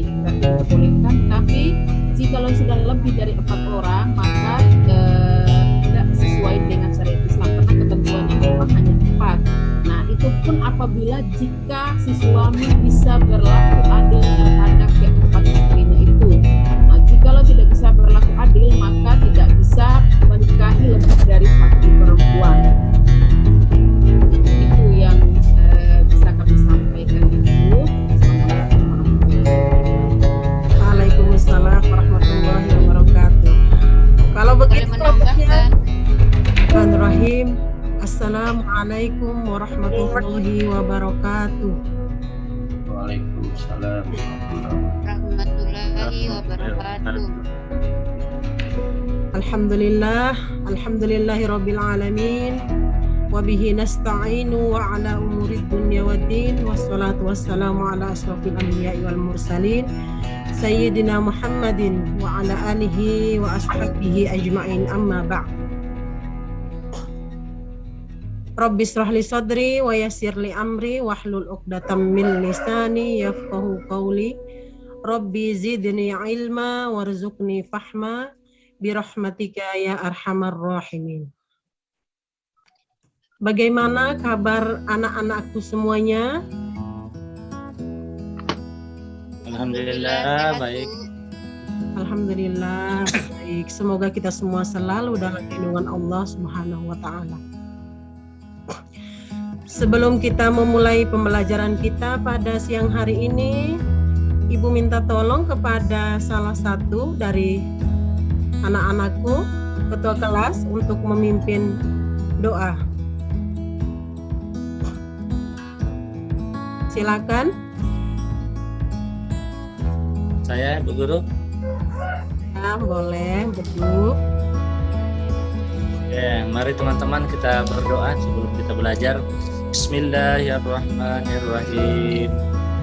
berarti diperbolehkan. Tapi jika sudah lebih dari 4 orang, maka tidak sesuai dengan syariat Islam karena ketentuannya memang hanya 4. Nah, itu pun apabila jika si suami bisa berlaku adil terhadap keempat istrinya itu. Nah, jika tidak bisa berlaku adil, maka tidak bisa menikahi lebih dari 1 perempuan. Itu yang bisa kami sampaikan, Ibu. Waalaikumsalam warahmatullahi wabarakatuh. Kalau begitu topiknya, Bismillahirrahmanirrahim. Assalamualaikum warahmatullahi wabarakatuh. Waalaikumsalam warahmatullahi wabarakatuh. Alhamdulillahirabbil alamin. Wabihi nasta'inu wa ala umurid dunya waddin. Wassalatu wassalamu ala asrafil anbiya'i wal mursalin Sayyidina Muhammadin wa ala alihi wa ashabihi ajma'in, amma ba'd. Rabbi shrah li sadri wa yassir li amri wahlul 'uqdatam min lisani yafqahu qawli. Rabbi zidni ilma warzuqni fahma birahmatika ya arhamar rahimin. Bagaimana kabar anak-anakku semuanya? Alhamdulillah baik. Alhamdulillah baik. Semoga kita semua selalu dalam lindungan Allah Subhanahu wa taala. Sebelum kita memulai pembelajaran kita pada siang hari ini, Ibu minta tolong kepada salah satu dari anak-anakku, ketua kelas, untuk memimpin doa. Silakan. Saya Bu Guru. Ya, boleh, betul. Ya, mari teman-teman kita berdoa sebelum kita belajar. Bismillahirrahmanirrahim.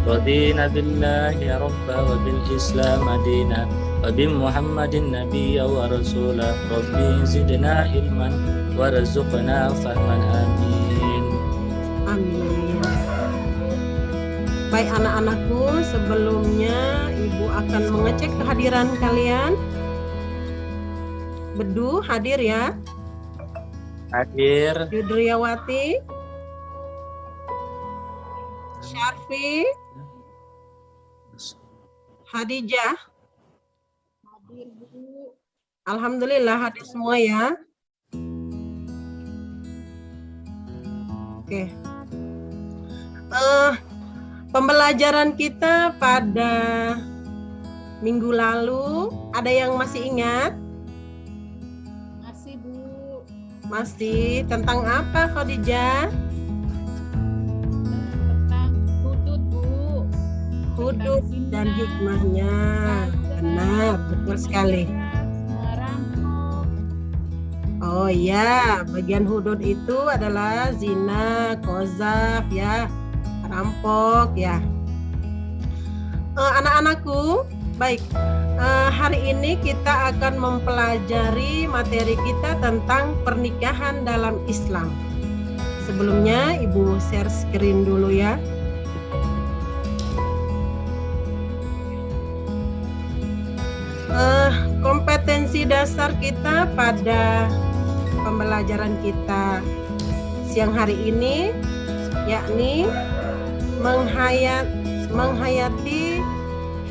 Radina billahi rabba wa bil islam madina wa bi muhammadin nabiyya wa rasulah. Rabbi zidna ilman warzuqna fahman, amin. Amin. Baik anak-anakku, sebelumnya Ibu akan mengecek kehadiran kalian. Bedu hadir ya? Hadir. Yudriyawati, Syarfi, Hadijah. Hadir, Bu. Alhamdulillah hadir semua ya. Oke. Pembelajaran kita pada minggu lalu, ada yang masih ingat? Masih, Bu. Masih. Tentang apa, Khadijah? Tentang hudud, Bu. Hudud dan hikmahnya. Benar, betul sekali. Merampok. Oh iya, bagian hudud itu adalah zina, qazaf ya, rampok ya. Anak-anakku, baik. Hari ini kita akan mempelajari materi kita tentang pernikahan dalam Islam. Sebelumnya Ibu share screen dulu ya. Kompetensi dasar kita pada pembelajaran kita siang hari ini yakni menghayati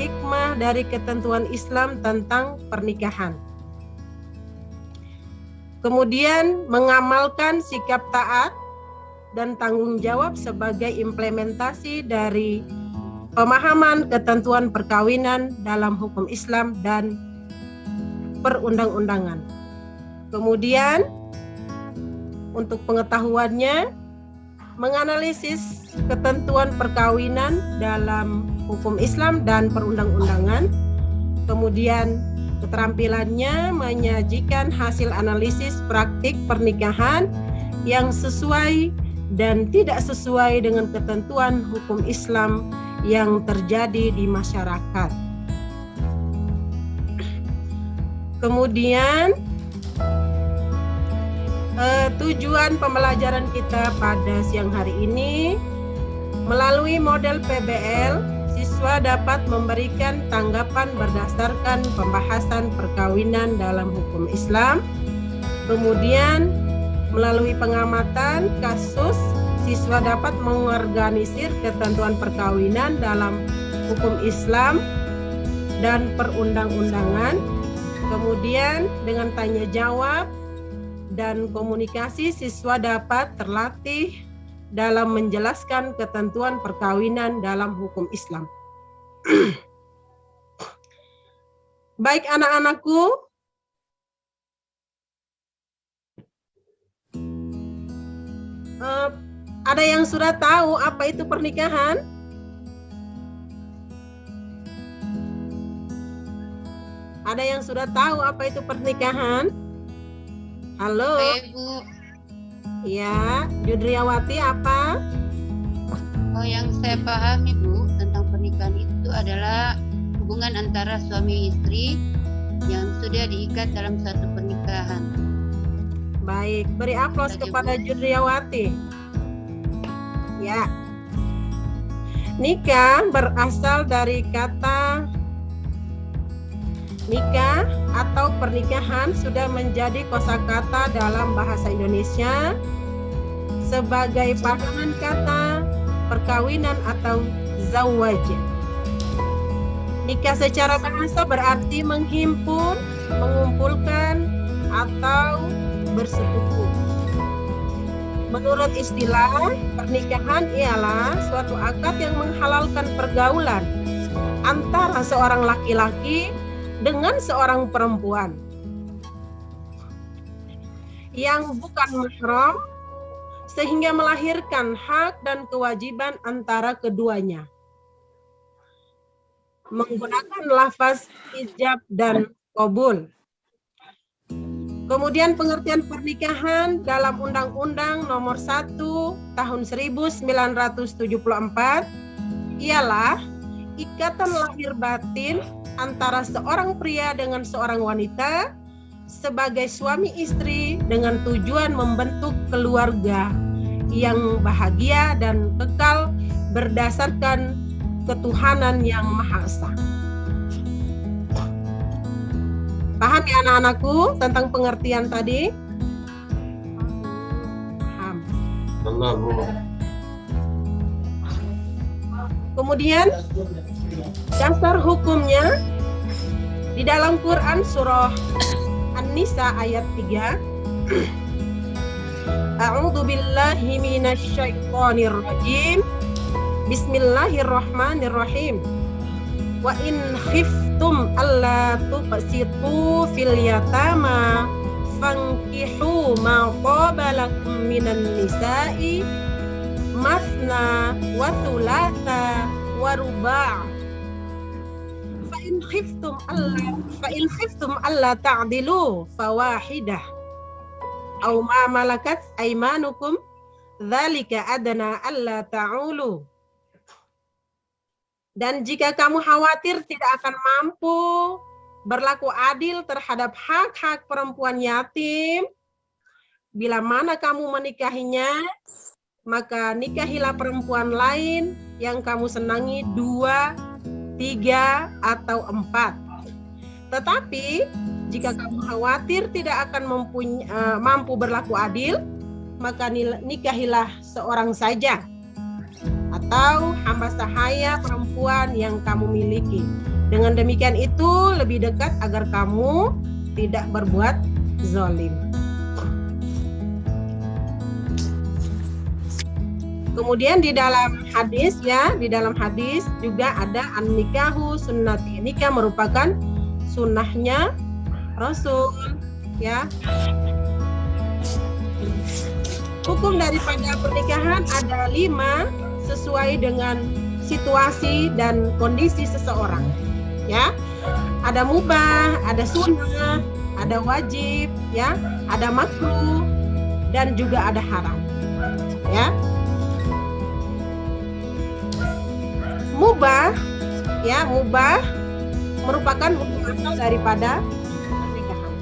hikmah dari ketentuan Islam tentang pernikahan. Kemudian mengamalkan sikap taat dan tanggung jawab sebagai implementasi dari pemahaman ketentuan perkawinan dalam hukum Islam dan perundang-undangan. Kemudian untuk pengetahuannya, menganalisis ketentuan perkawinan dalam hukum Islam dan perundang-undangan. Kemudian keterampilannya menyajikan hasil analisis praktik pernikahan yang sesuai dan tidak sesuai dengan ketentuan hukum Islam yang terjadi di masyarakat. Kemudian tujuan pembelajaran kita pada siang hari ini melalui model PBL, siswa dapat memberikan tanggapan berdasarkan pembahasan perkawinan dalam hukum Islam. Kemudian melalui pengamatan kasus, siswa dapat mengorganisir ketentuan perkawinan dalam hukum Islam dan perundang-undangan. Kemudian dengan tanya jawab dan komunikasi, siswa dapat terlatih dalam menjelaskan ketentuan perkawinan dalam hukum Islam. Baik anak-anakku, ada yang sudah tahu apa itu pernikahan? Ada yang sudah tahu apa itu pernikahan? Halo? Ibu. Ya, Judriawati apa? Oh, yang saya pahami Bu tentang pernikahan itu adalah hubungan antara suami istri yang sudah diikat dalam satu pernikahan. Baik, beri aplaus Saja, kepada Bu. Judriawati. Ya. Nikah berasal dari kata nikah atau pernikahan, sudah menjadi kosakata dalam bahasa Indonesia sebagai padanan kata perkawinan atau zawaj. Nikah secara bahasa berarti menghimpun, mengumpulkan, atau bersetubuh. Menurut istilah, pernikahan ialah suatu akad yang menghalalkan pergaulan antara seorang laki-laki dengan seorang perempuan yang bukan mahram, sehingga melahirkan hak dan kewajiban antara keduanya. Menggunakan lafaz ijab dan qabul. Kemudian pengertian pernikahan dalam Undang-Undang Nomor 1 Tahun 1974 ialah ikatan lahir batin antara seorang pria dengan seorang wanita sebagai suami istri dengan tujuan membentuk keluarga yang bahagia dan kekal berdasarkan ketuhanan yang Maha Esa. Paham ya anak-anakku tentang pengertian tadi? Paham. Kemudian dasar hukumnya di dalam Quran surah An-Nisa ayat 3. A'udzu billahi minasyaitonir rajim. Bismillahirrahmanirrahim. Wa in khiftum alla tuqsitu fil yatama fankihu ma qabalakum minan nisa'i masna wa thulatha wa ruba'. Fa in khiftum alla ta'dilu fawahidah aw ma malakat aymanukum dzalika adna alla ta'ulu. Dan jika kamu khawatir tidak akan mampu berlaku adil terhadap hak-hak perempuan yatim, bila mana kamu menikahinya, maka nikahilah perempuan lain yang kamu senangi 2, 3, atau 4. Tetapi jika kamu khawatir tidak akan mampu berlaku adil, maka nikahilah seorang saja atau hamba sahaya perempuan yang kamu miliki. Dengan demikian itu lebih dekat agar kamu tidak berbuat zalim. Kemudian di dalam hadis juga ada an-nikahu sunnati. Nikah merupakan sunnahnya Rasul, ya. Hukum daripada pernikahan ada 5 sesuai dengan situasi dan kondisi seseorang, ya. Ada mubah, ada sunnah, ada wajib, ya, ada makruh, dan juga ada haram, ya. Mubah merupakan hukum asal daripada pernikahan.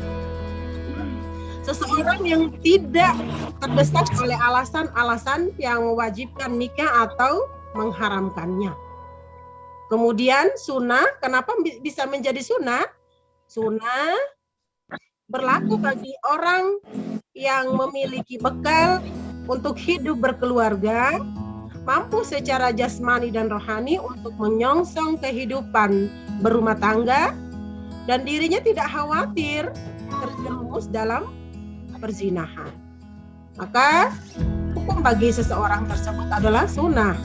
Seseorang yang tidak terdesak oleh alasan-alasan yang mewajibkan nikah atau mengharamkannya. Kemudian sunnah, kenapa bisa menjadi sunnah? Sunnah berlaku bagi orang yang memiliki bekal untuk hidup berkeluarga, mampu secara jasmani dan rohani untuk menyongsong kehidupan berumah tangga, dan dirinya tidak khawatir terjerumus dalam perzinahan. Maka hukum bagi seseorang tersebut adalah sunnah,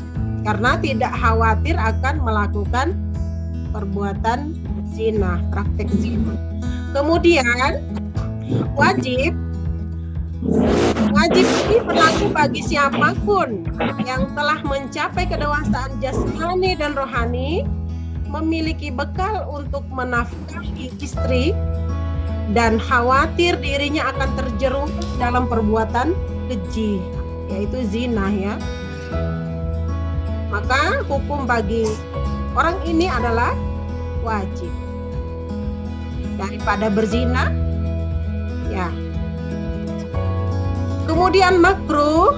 karena tidak khawatir akan melakukan perbuatan zina, praktek zina. Kemudian wajib ini berlaku bagi siapapun yang telah mencapai kedewasaan jasmani dan rohani, memiliki bekal untuk menafkahi istri, dan khawatir dirinya akan terjerumus dalam perbuatan keji, yaitu zina ya. Maka hukum bagi orang ini adalah wajib daripada berzina ya. Kemudian makruh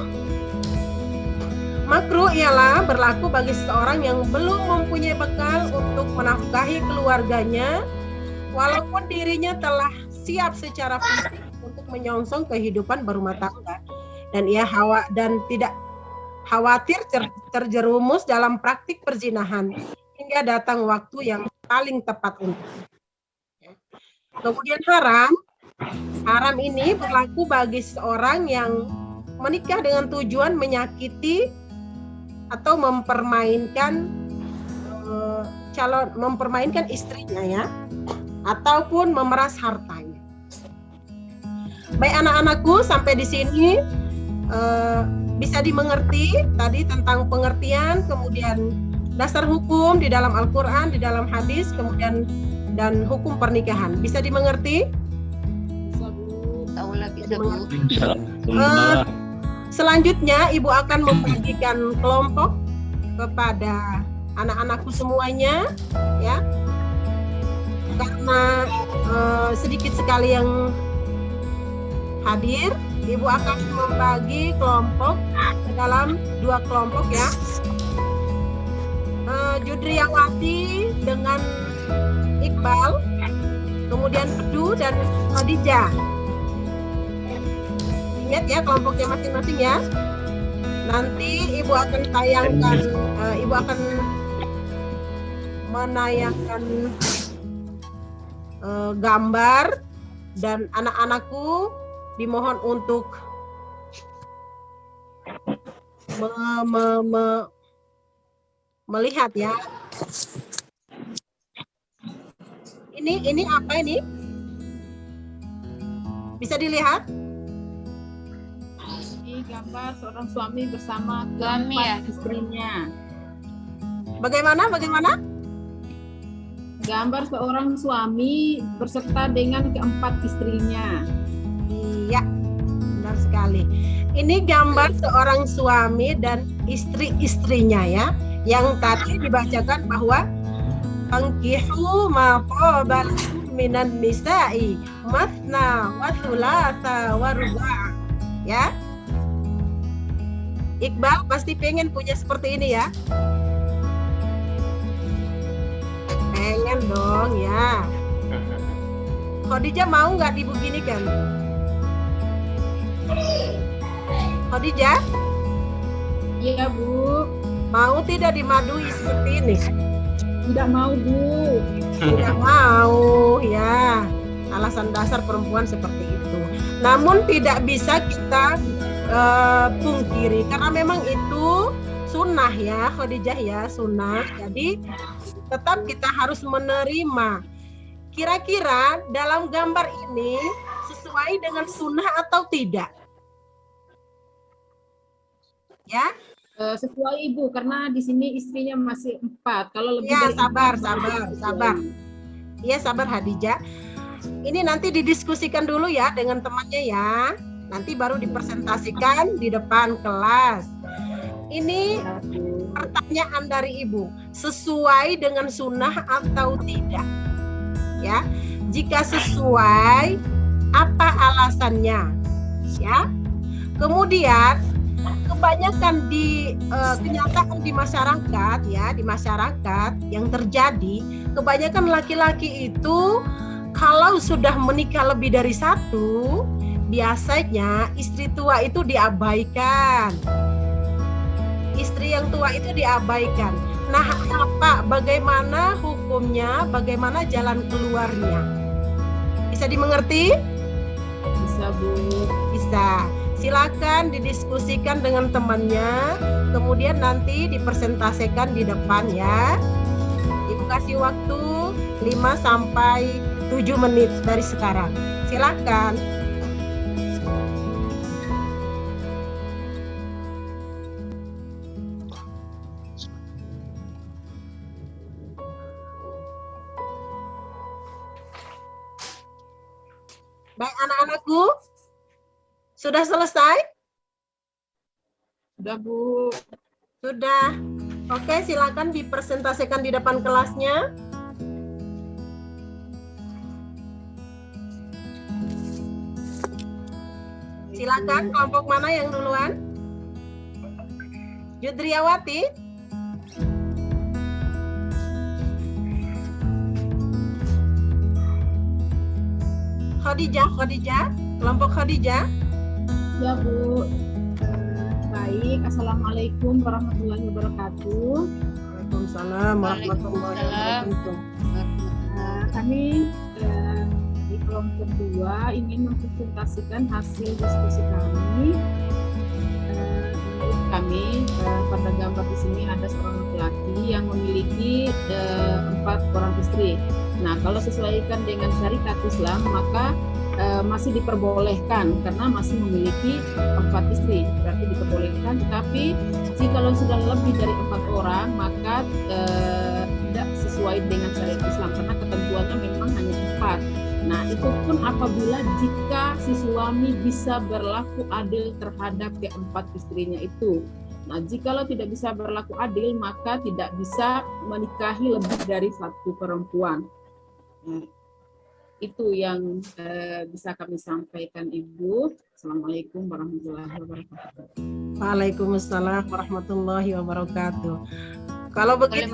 ialah berlaku bagi seseorang yang belum mempunyai bekal untuk menafkahi keluarganya, walaupun dirinya telah siap secara fisik untuk menyongsong kehidupan berumah tangga, dan ia tidak khawatir terjerumus dalam praktik perzinahan hingga datang waktu yang paling tepat untuknya. Kemudian haram ini berlaku bagi seorang yang menikah dengan tujuan menyakiti atau mempermainkan istrinya ya, ataupun memeras hartanya. Baik anak-anakku, sampai di sini bisa dimengerti tadi tentang pengertian, kemudian dasar hukum di dalam Al-Quran, di dalam hadis, kemudian dan hukum pernikahan. Bisa dimengerti? Bisa, Bu. Selanjutnya Ibu akan membagikan kelompok kepada anak-anakku semuanya ya, karena sedikit sekali yang hadir. Ibu akan membagi kelompok ke dalam 2 kelompok ya. Judriyawati dengan Iqbal, kemudian Pedu dan Khadijah. Ingat ya kelompoknya masing-masing ya. Nanti Ibu akan tayangkan, Ibu akan menayangkan gambar, dan anak-anakku dimohon untuk melihat ya. Ini apa ini? Bisa dilihat? Ini gambar seorang suami bersama Suami ya? istrinya. Bagaimana? Gambar seorang suami berserta dengan keempat istrinya. Iya, benar sekali. Ini gambar seorang suami dan istri-istrinya ya, yang tadi dibacakan bahwa Fankihu ma qaba minan nisa'i mathna wa thulatha wa ruba'. Ya. Iqbal pasti pengen punya seperti ini ya. Pengen dong ya. Khadijah mau nggak dibeginikan? Khadijah? Iya, Bu. Mau tidak dimadui seperti ini? Tidak mau, Bu. Tidak mau ya. Alasan dasar perempuan seperti itu. Namun tidak bisa kita pungkiri, karena memang itu sunnah ya Khadijah ya, sunnah. Jadi tetap kita harus menerima. Kira-kira dalam gambar ini sesuai dengan sunnah atau tidak? Ya? Sesuai Ibu, karena di sini istrinya masih 4. Kalau lebih Ya, dari sabar. 4, Iya, sabar Hadijah. Ini nanti didiskusikan dulu ya dengan temannya ya. Nanti baru dipresentasikan di depan kelas. Ini pertanyaan dari Ibu, sesuai dengan sunnah atau tidak? Ya, jika sesuai, apa alasannya? Ya. Kemudian kebanyakan di kenyataan di masyarakat ya, di masyarakat yang terjadi, kebanyakan laki-laki itu kalau sudah menikah lebih dari satu, biasanya istri tua itu diabaikan. Istri yang tua itu diabaikan. Nah, bagaimana hukumnya, bagaimana jalan keluarnya? Bisa dimengerti? Bisa, Bu. Bisa. Silakan didiskusikan dengan temannya, kemudian nanti dipresentasikan di depan ya. Ibu kasih waktu 5 sampai 7 menit dari sekarang. Silakan. Baik anak-anakku, sudah selesai? Sudah, Bu. Sudah. Oke, silakan dipresentasikan di depan kelasnya. Silakan, kelompok mana yang duluan? Judriawati? Khadijah, kelompok Khadijah. Ya, Bu. Baik, Assalamualaikum warahmatullahi wabarakatuh. Waalaikumsalam warahmatullahi wabarakatuh. Kami di kelompok 2 ingin mempresentasikan hasil diskusi kami. Menurut kami pada gambar di sini ada seorang laki-laki yang memiliki 4 orang istri. Nah, kalau sesuaikan dengan syariat Islam, maka masih diperbolehkan karena masih memiliki 4 istri, berarti diperbolehkan. Tetapi jika sudah lebih dari 4 orang, maka tidak sesuai dengan syariat Islam karena ketentuannya memang hanya 4. Nah, itu pun apabila jika si suami bisa berlaku adil terhadap keempat istrinya itu. Nah, jikalau tidak bisa berlaku adil, maka tidak bisa menikahi lebih dari 1 perempuan. Itu yang bisa kami sampaikan, Ibu. Assalamualaikum warahmatullahi wabarakatuh. Waalaikumsalam warahmatullahi wabarakatuh. Kalau begitu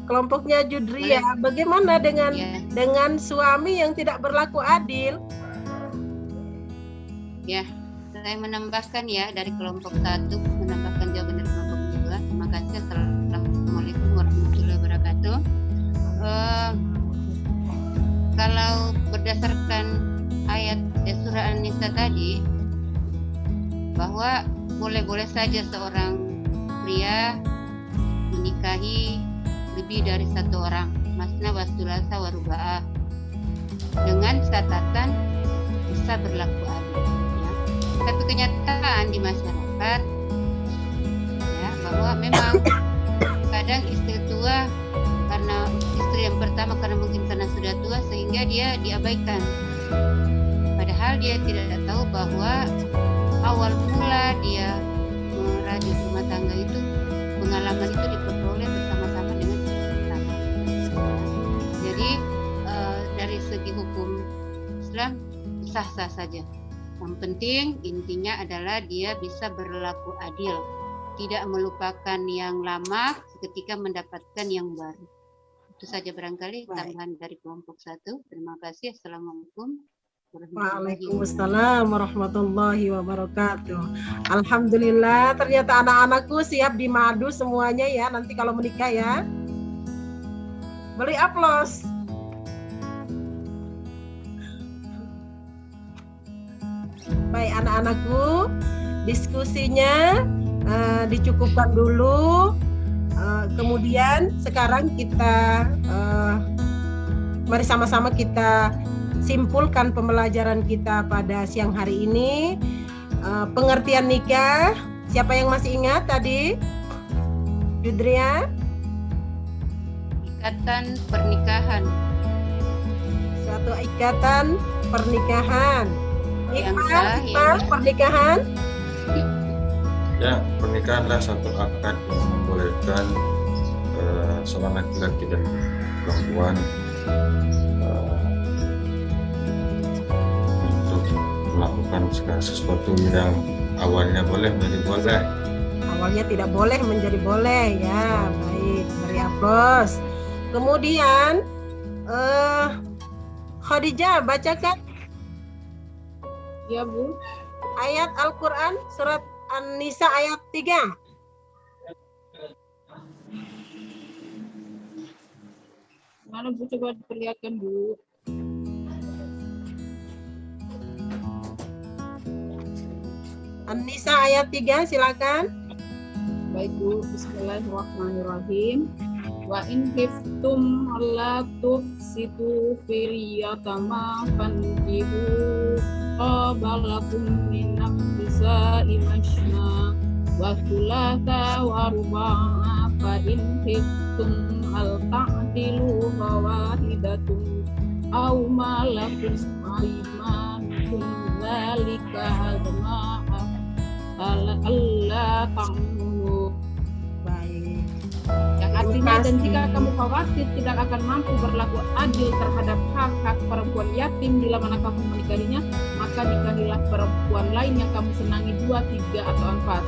kelompoknya Judria, bagaimana dengan suami yang tidak berlaku adil? Ya, saya menambahkan ya dari kelompok 1, menambahkan jawaban dari kelompok 2. Terima kasih. Assalamualaikum warahmatullahi wabarakatuh. Kalau berdasarkan ayat surah An-Nisa tadi, bahwa boleh-boleh saja seorang pria menikahi lebih dari 1 orang, masna wasulasa waruba'ah, dengan catatan bisa berlaku adil. Ya. Tapi kenyataan di masyarakat, ya, bahwa memang kadang istri tua karena istri yang pertama mungkin karena sudah tua sehingga dia diabaikan. Padahal dia tidak tahu bahwa awal mula dia merajut rumah tangga itu, pengalaman itu diperoleh bersama-sama dengan istri pertama. Jadi dari segi hukum Islam sah-sah saja. Yang penting intinya adalah dia bisa berlaku adil, tidak melupakan yang lama ketika mendapatkan yang baru. Itu saja barangkali tambahan dari kelompok 1. Terima kasih. Assalamualaikum warahmatullahi wabarakatuh. Waalaikumsalam warahmatullahi wabarakatuh. Alhamdulillah, ternyata anak-anakku siap dimadu semuanya ya, nanti kalau menikah ya. Beri aplaus. Baik anak-anakku, diskusinya dicukupkan dulu. Kemudian sekarang kita mari sama-sama kita simpulkan pembelajaran kita pada siang hari ini. Pengertian nikah, siapa yang masih ingat tadi? Judria? Ikatan pernikahan. Suatu ikatan pernikahan. Iqbal, pernikahan? Ya, pernikahanlah satu akad yang membolehkan seorang laki-laki dan perempuan untuk melakukan segala sesuatu yang awalnya boleh menjadi boleh. Awalnya tidak boleh menjadi boleh ya. Baik, beri aplaus. Kemudian Khadijah bacakan Ya Bu. ayat Al-Quran surat An-Nisa ayat 3. Mana Bu, coba diperlihatkan Bu. An-Nisa ayat 3, silakan. Baik Bu, bismillahirrahmanirrahim. Wa in khiftum alla tufsitu fil yatama fankihu qabalakum min nafsisa'i masna wa thulatha wa ruba'a fa in khiftum al ta'dilu fawahidatun aw ma lakum aymanukum dzalika adna alla ta'mulu. Baik. Yang artinya, dan kasih. jika kamu khawatir tidak akan mampu berlaku adil terhadap hak-hak perempuan yatim bila mana kamu menikahinya, maka nikahilah perempuan lain yang kamu senangi 2, 3, atau 4.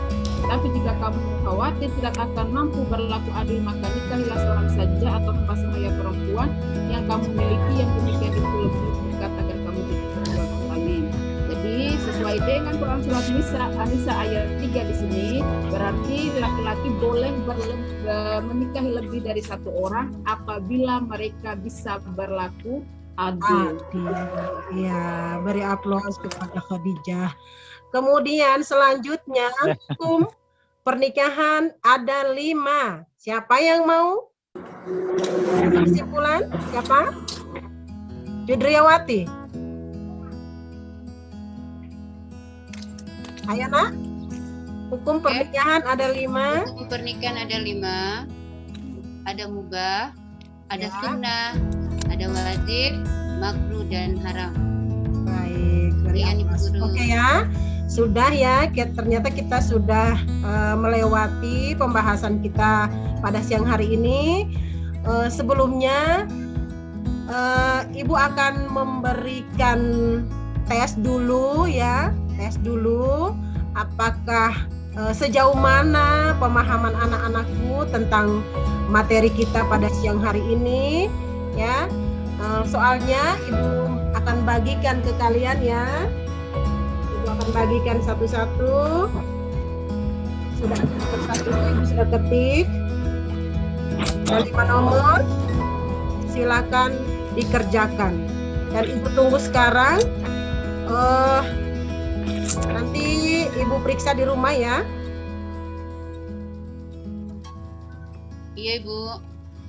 Tapi jika kamu khawatir tidak akan mampu berlaku adil, maka nikahilah seorang saja atau hamba sahaya perempuan yang kamu miliki, yang demikian itu lebih dekat agar kamu tidak berbuat zalim. Jadi sesuai dengan Quran surat Nisa ayat 3 di sini, berarti laki-laki boleh menikahi lebih dari satu orang apabila mereka bisa berlaku adil. Ya, beri aplaus kepada Khadijah. Kemudian selanjutnya hukum pernikahan ada 5. Siapa yang mau? Kesimpulan siapa? Judriyawati. Ayo nak. Hukum pernikahan ada 5. Hukum pernikahan ada 5. Ada mubah, ada Ya. sunnah, ada wajib, makruh, dan haram. Baik, beri Iya, Ibu aplaus. Guru. Oke ya. Sudah ya, ternyata kita sudah melewati pembahasan kita pada siang hari ini. Sebelumnya Ibu akan memberikan tes dulu ya, tes dulu apakah sejauh mana pemahaman anak-anakku tentang materi kita pada siang hari ini ya. Soalnya Ibu akan bagikan ke kalian ya. Ibu akan bagikan satu-satu. Sudah satu Ibu sudah ketik. Ada 5 nomor. Silakan dikerjakan. Dan Ibu tunggu sekarang. Nanti Ibu periksa di rumah ya. Iya, Ibu.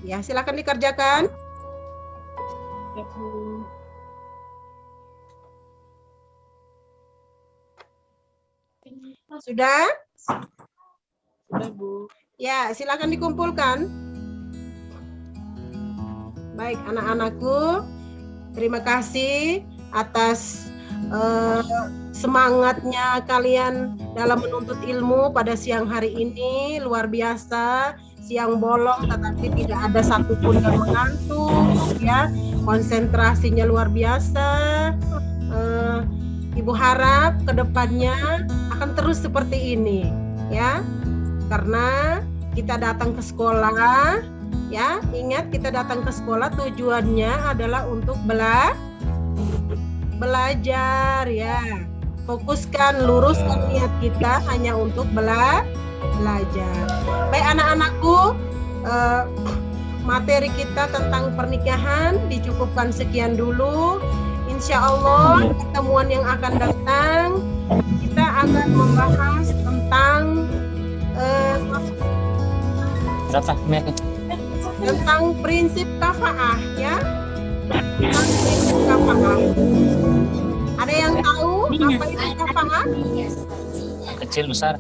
Ya, silakan dikerjakan. Ya, Bu. Sudah? Sudah Bu. Ya, silakan dikumpulkan. Baik, anak-anakku, terima kasih atas semangatnya kalian dalam menuntut ilmu pada siang hari ini. Luar biasa, siang bolong tetapi tidak ada satupun yang mengantuk ya. Konsentrasinya luar biasa. Ibu harap kedepannya akan terus seperti ini ya, karena kita datang ke sekolah ya. Ingat, kita datang ke sekolah tujuannya adalah untuk belajar ya. Fokuskan, luruskan niat kita hanya untuk belajar. Baik anak-anakku, materi kita tentang pernikahan dicukupkan sekian dulu. Insya Allah pertemuan yang akan datang kita akan membahas tentang tentang prinsip kafaah ya. Tentang prinsip kafaah. Ada yang tahu apa itu kafaah? Kecil besar.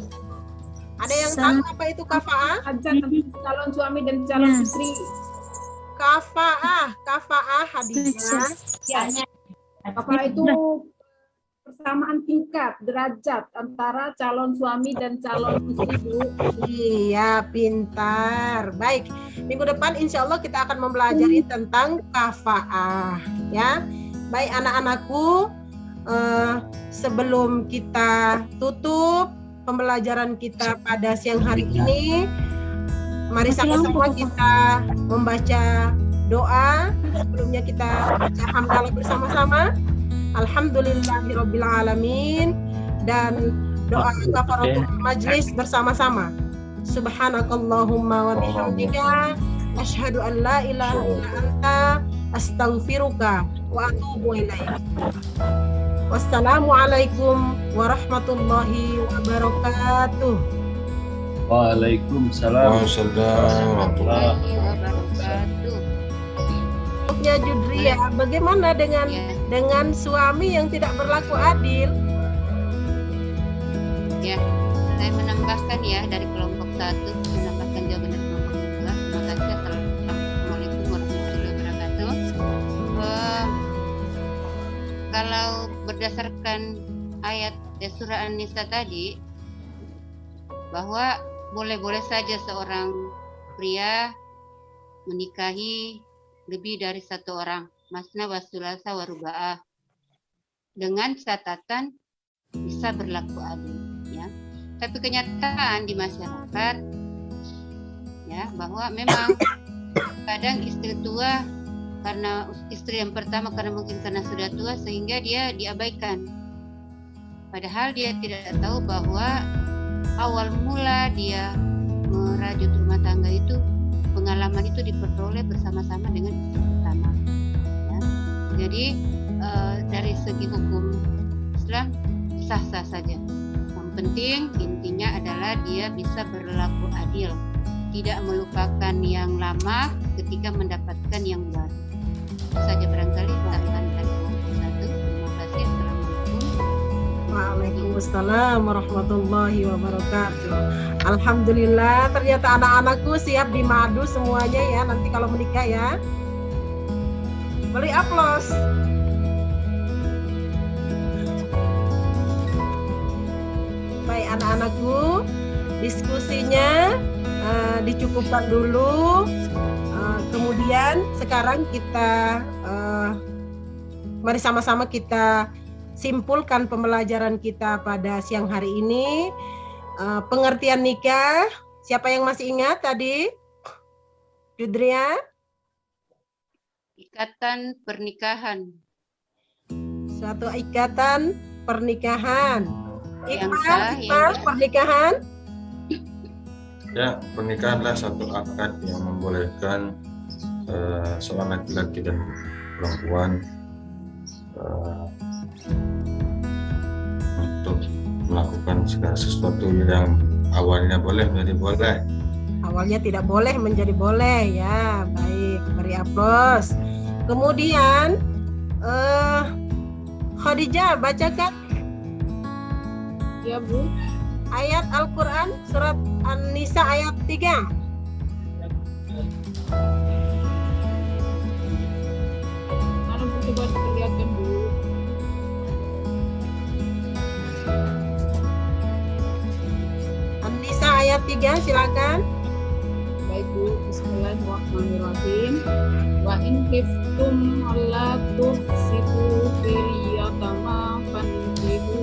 Ada yang tahu apa itu kafaah? Aja calon suami dan calon istri. Kafaah Hadijah. Ya, Kafaah itu persamaan tingkat derajat antara calon suami dan calon istri, Bu. Iya, pintar. Baik, minggu depan insya Allah kita akan mempelajari tentang kafaah ya. Baik anak-anakku, sebelum kita tutup pembelajaran kita pada siang hari ini, mari sama-sama kita membaca doa. Sebelumnya kita baca hamdalah bersama-sama. Alhamdulillahirabbil alamin, dan doa kafaratul majlis bersama-sama. Subhanakallahumma wa bihamdika asyhadu an la ilaha illa anta astaghfiruka wa atubu ilaik. Wassalamualaikum warahmatullahi wabarakatuh. Waalaikumsalam. Warahmatullahi wabarakatuh. Untuknya Judria, bagaimana dengan suami yang tidak berlaku adil? Ya, saya menambahkan ya dari kelompok 1, menambahkan jawaban dari kelompok 2. Terima kasih. Assalamualaikum warahmatullahi wabarakatuh. Kalau berdasarkan ayat surah An-Nisa tadi, bahwa boleh-boleh saja seorang pria menikahi lebih dari satu orang, masna wa thulatsa wa ruba'ah, dengan catatan bisa berlaku adil, ya. Tapi kenyataan di masyarakat, ya, bahwa memang kadang istri tua, karena istri yang pertama mungkin karena sudah tua sehingga dia diabaikan. Padahal dia tidak tahu bahwa awal mula dia merajut rumah tangga itu, pengalaman itu diperoleh bersama-sama dengan istri pertama. Ya. Jadi dari segi hukum Islam sah-sah saja. Yang penting intinya adalah dia bisa berlaku adil, tidak melupakan yang lama ketika mendapatkan yang baru. Itu saja barangkali tambahan dari kelompok 1. Terima kasih. Assalamualaikum. Waalaikumsalam warahmatullahi wabarakatuh. Alhamdulillah, ternyata anak-anakku siap dimadu semuanya ya nanti kalau menikah ya. Beri aplaus. Baik anak-anakku, diskusinya dicukupkan dulu. Kemudian sekarang kita mari sama-sama kita simpulkan pembelajaran kita pada siang hari ini. Pengertian nikah, siapa yang masih ingat tadi? Judria? Ikatan pernikahan. Suatu ikatan pernikahan. Yang sah, Iqbal, pernikahan? Ya, pernikahanlah satu akad yang membolehkan seorang laki-laki dan perempuan untuk melakukan segala sesuatu yang awalnya boleh menjadi boleh. Awalnya tidak boleh menjadi boleh ya. Baik, beri aplaus. Kemudian Khadijah bacakan Ya Bu. ayat Al-Quran surat An-Nisa ayat 3. Mana Bu, coba diperlihatkan Bu. An-Nisa ayat 3, silakan. Baik Bu, bismillahirrahmanirrahim. Wa in khiftum alla tuqsitu fil yatama fankihu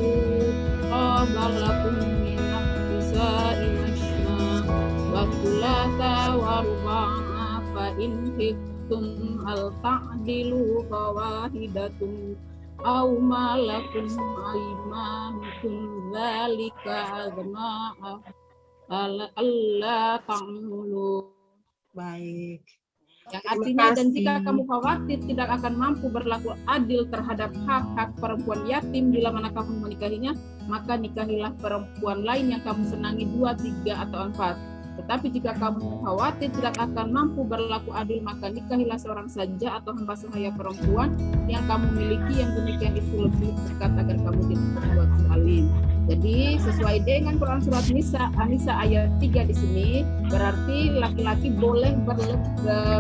qabalakum min nisa'i masna wa thulatha wa ruba'a fa in khiftum al ta'dilu fawahidatun aw ma lakum aymanukum dzalika adna alla ta'mulu. Baik. Yang Terima artinya, dan kasih. jika kamu khawatir tidak akan mampu berlaku adil terhadap hak-hak perempuan yatim bila mana kamu menikahinya, maka nikahilah perempuan lain yang kamu senangi 2, 3, atau 4. Tetapi jika kamu khawatir tidak akan mampu berlaku adil, maka nikahilah seorang saja atau hamba sahaya perempuan yang kamu miliki, yang demikian itu lebih dekat agar kamu tidak berbuat zalim. Jadi sesuai dengan Quran surat An-Nisa ayat 3 di sini, berarti laki-laki boleh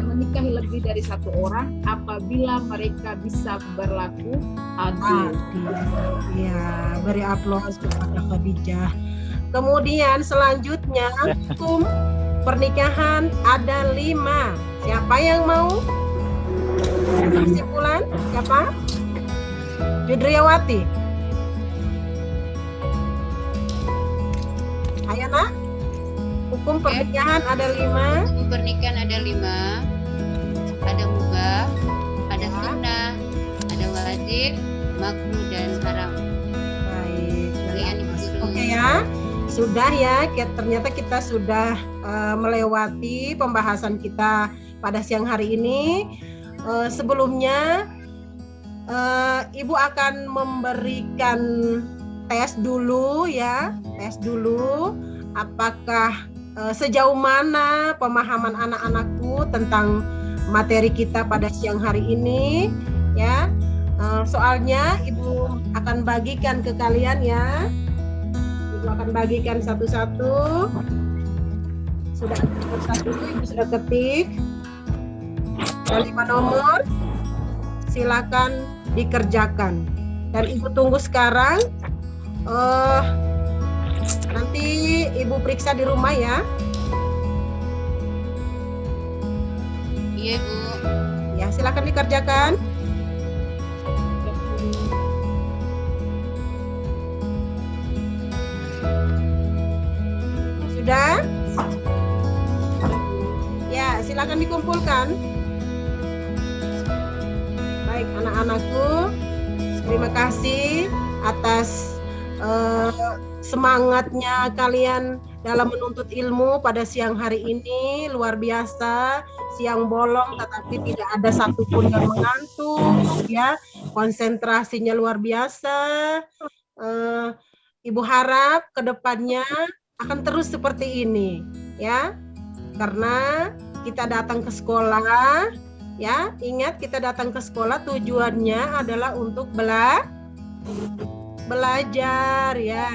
menikahi lebih dari satu orang apabila mereka bisa berlaku adil. Ya, beri aplaus kepada Khadijah. Kemudian selanjutnya hukum pernikahan ada 5. Siapa yang mau? Kesimpulan siapa? Judriyawati. Ayo nak. Hukum pernikahan ada 5. Hukum pernikahan ada 5. Ada mubah, ada sunnah, ada wajib, makruh dan haram. Baik. Kalian ibu guru. Oke ya. Sudah ya, ternyata kita sudah melewati pembahasan kita pada siang hari ini. Sebelumnya Ibu akan memberikan tes dulu ya, tes dulu apakah sejauh mana pemahaman anak-anakku tentang materi kita pada siang hari ini ya. Soalnya Ibu akan bagikan ke kalian ya. Ibu akan bagikan satu-satu. Sudah satu Ibu sudah ketik. Ada 5 nomor. Silakan dikerjakan. Dan Ibu tunggu sekarang. Nanti Ibu periksa di rumah ya. Iya Bu. Ya, silakan dikerjakan. Sudah? Ya, silakan dikumpulkan. Baik, anak-anakku, terima kasih atas semangatnya kalian dalam menuntut ilmu pada siang hari ini. Luar biasa, siang bolong tetapi tidak ada satupun yang mengantuk ya. Konsentrasinya luar biasa. Ibu harap kedepannya akan terus seperti ini ya, karena kita datang ke sekolah ya. Ingat, kita datang ke sekolah tujuannya adalah untuk belajar ya.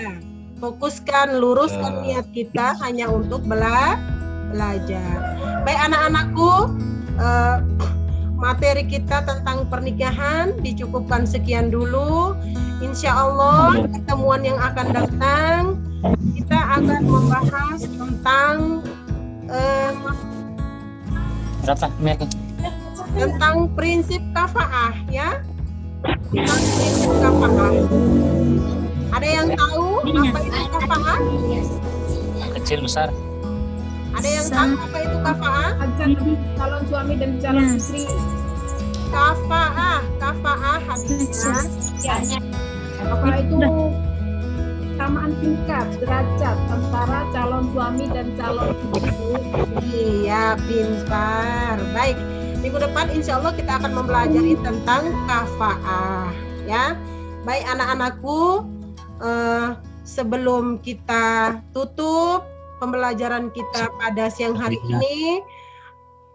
Fokuskan, luruskan niat kita hanya untuk belajar. Baik anak-anakku, materi kita tentang pernikahan dicukupkan sekian dulu. Insya Allah pertemuan yang akan datang kita akan membahas tentang tentang prinsip kafaah ya. Tentang prinsip kafaah. Ada yang tahu apa itu kafaah? Kecil besar. Ada yang tahu apa itu kafaah? Calon suami dan calon istri. Kafaah hadisnya. Apa itu kesamaan tingkat derajat antara calon suami dan calon istri. Iya, pintar. Baik, minggu depan insya Allah kita akan mempelajari tentang kafaah ya. Baik anak-anakku, sebelum kita tutup pembelajaran kita pada siang hari ini,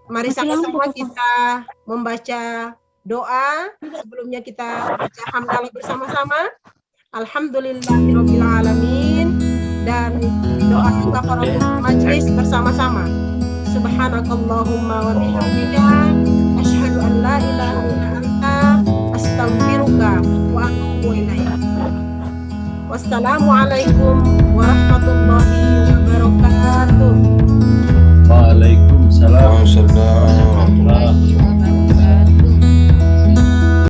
mari sama-sama kita membaca doa. Sebelumnya kita baca hamdalah bersama-sama. Alhamdulillahirabbil alamin, dan doa kafaratul majlis bersama-sama. Subhanakallahumma wa bihamdika asyhadu an la ilaha illa anta astaghfiruka wa atubu ilaik. Wassalamualaikum warahmatullahi